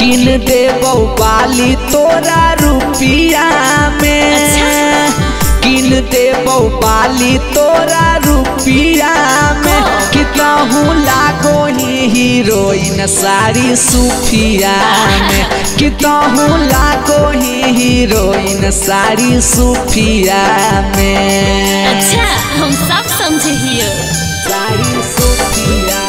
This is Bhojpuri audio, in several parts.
किन देबो बाली तोरा रुपिया में। अच्छा। किन देबो बाली तोरा रुपिया में कि कहूँ लागो ही हीरोइन साड़ी सूफिया में कि कहूँ लागो ही हीरोइन साड़ी सूफिया में। अच्छा हम सब समझे हियो साड़ी सूफिया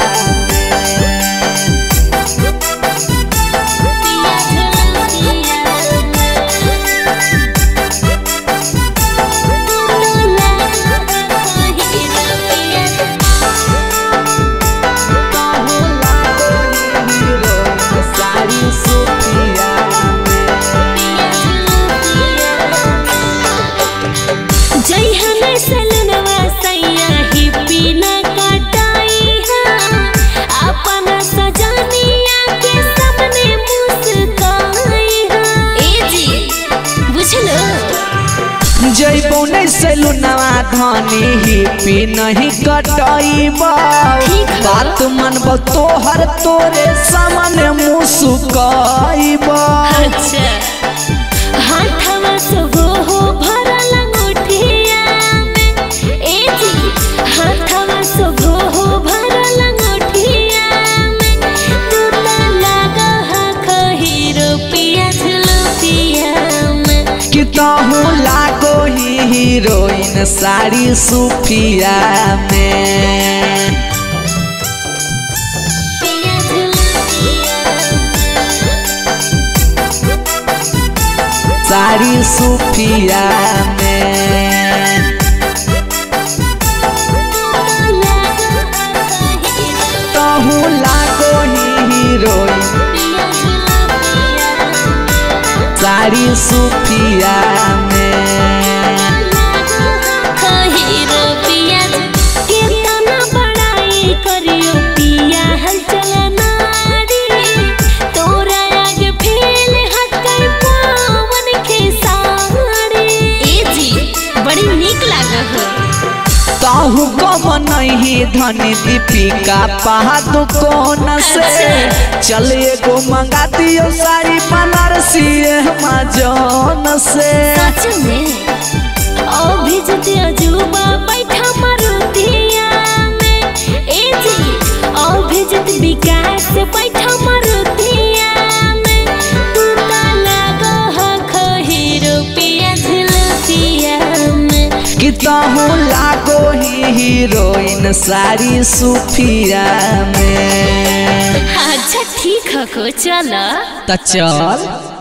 जैबो नहीं सैलूनवा धनी हिपी नहीं कटैबो बात मनबो तोहर तोरे सामने मुस्कैबो। अच्छा हाथवा सब हो भरल अंगूठिया में। ए जी हाथवा सब हो भरल अंगूठिया में तू तो लागा हा खही रुपिया झुलुपिया में कि कहूँ लागो हीरोइन साड़ी सूफिया में। साड़ी सूफिया में कहूँ लागो हीरोइन साड़ी सूफिया में। कहूँ कम नहीं धनी दीपिका पादुकोण से चल एगो मंगा दियो साड़ी बनारसी अमेज़न से। सच में ओ भेजते अजूबा बैठा मारुतिया में। ए जी ओ भेजत विकास बैठा मारुतिया में तू तो लागो हा खही रुपिया झुलुपिया में कि कहूँ लागो हीरोइन साड़ी सूफिया में। अच्छा ठीक है को चला तो चल।